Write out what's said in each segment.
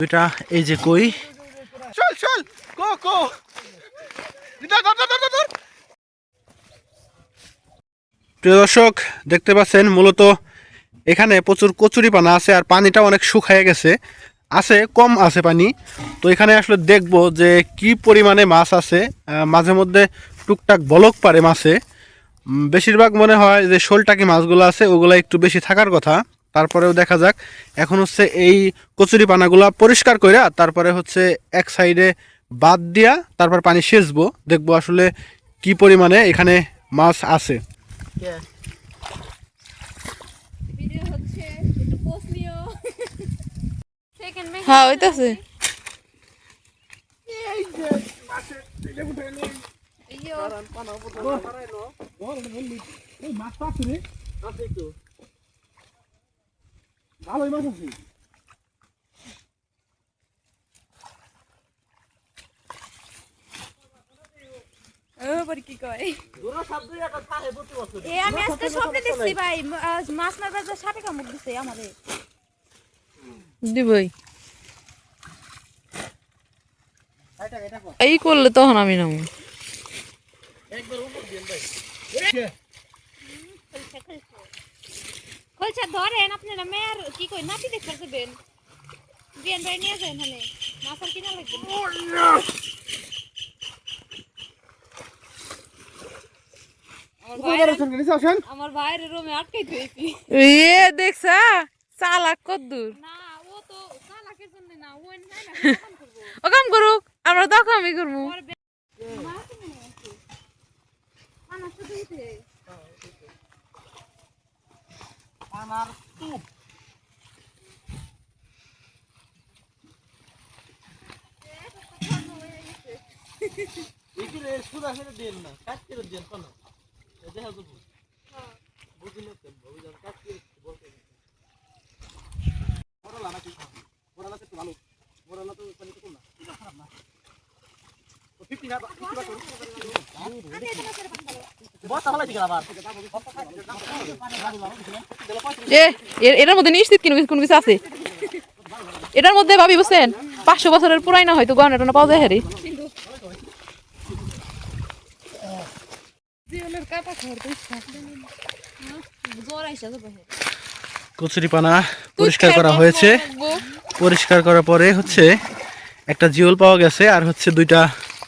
দুইটা এই যে কই চল চল কো কো প্রিয় দর্শক দেখতে পাচ্ছেন মূলত এখানে প্রচুর কচুরিপানা আছে আর পানিটা অনেক শুকিয়ে গেছে আছে কম আছে পানি তো এখানে আসলে দেখব যে কি পরিমাণে মাছ আছে মাঝে মধ্যে টুকটাক বলক পারে মাছে বেশিরভাগ মনে হয় যে শোলটাকি মাছগুলো আছে ওগুলো একটু বেশি থাকার কথা তারপরেও দেখা যাক এখন হচ্ছে এই কচুরিপানাগুলো পরিষ্কার কইরা তারপরে হচ্ছে এক সাইডে বাদ দিয়া তারপর পানি সেচবো দেখবো আসলে কি পরিমাণে এখানে মাছ আছে হ্যাঁ ওইতাছে ভালোই মাছ আছে কি কয় আমি আজকে স্বপ্নে দেখছি ভাই মাছ মারবার যা সাপে কামড় দিছে আমারে দিবই এই করলে তখন আমি নাম কলছা ধরেন আপনারা মেয়ের কি কই নাতি দেখতে যাবেন বিয়ান ভাই নিয়ে যান এখানে মাছ আর কিনা লাগবে আমার ভাইয়ের রুমে আটকাই দিয়েছি এ দেখছা চালাক কদ্দুর না ও তো চালাকের জন্য না ও নাই না কাম করব ও কাম করুক আমরা তো কামই করব আমার তো দিতে আমার টুপ এগুলো সুদা করে দেন না কাট করে দেন কোন দেখা যাবো হ্যাঁ বুঝিনা তো বুঝান কাট করে বলতে বড়লা নাকি বড়লা তো ভালো বড়লা তো পানি তো কম না এটা খারাপ না তো 50 না 50 করুন বহুত ভালো দিকে আবার এটার মধ্যে নিশ্চিত কোন কিছু আছে এটার মধ্যে ভাবি বুঝছেন 500 বছরের পুরাইনা হয়তো গহনাটা পাওয়া যায় হ্যাঁ কচুরিপানা পরিষ্কার করা হয়েছে পরিষ্কার করার পরে হচ্ছে একটা জিওল পাওয়া গেছে আর হচ্ছে দুইটা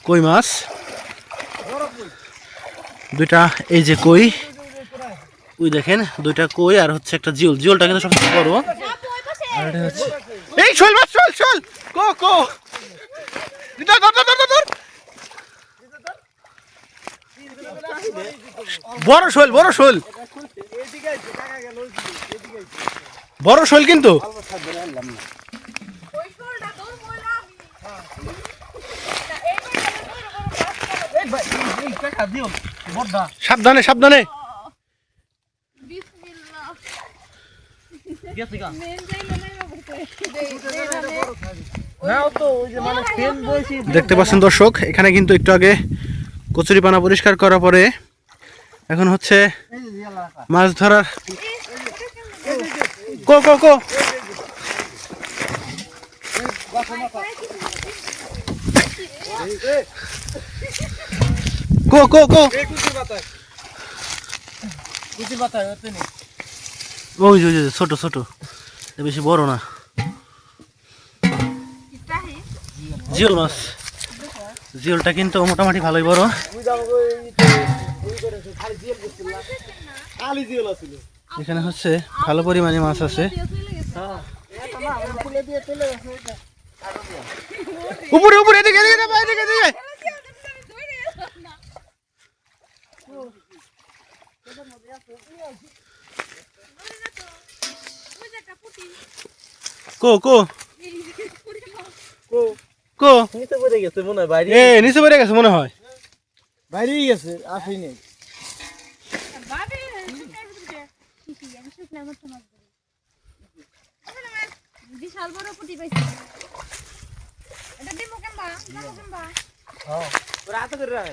কই মাছ দুইটা এই যে কই ওই দেখেন দুইটা কই আর হচ্ছে একটা জিওল জিওলটা কিন্তু সবচেয়ে বড় আর এটা হচ্ছে এই শোল মাছ শোল শোল কো কো ধর ধর ধর ধর বড় শোল বড় শোল বড় শোল কিন্তু সাবধানে সাবধানে দেখতে পাচ্ছেন দর্শক এখানে কিন্তু একটু আগে কচুরিপানা পরিষ্কার করার পরে এখন হচ্ছে মাছ ধরার কো কো কো কো কো কো ওই যে ছোট ছোট বেশি বড় না জিওল মাছ জিওলটা কিন্তু মোটামুটি ভালোই বড় এখানে হচ্ছে ভালো পরিমাণে মাছ আছে উপরে উপরে এদিকে এদিকে এদিকে এদিকে কো কো কো নিচে পড়ে গেছে মনে হয় বাইরে নিচে পড়ে গেছে মনে হয় বাইরেই গেছে আসেই নেই বিশাল বড় পুঁটি পাইছি এটা দিমু কেমবা নামো কেমবা হ্যাঁ রাত করে রাখ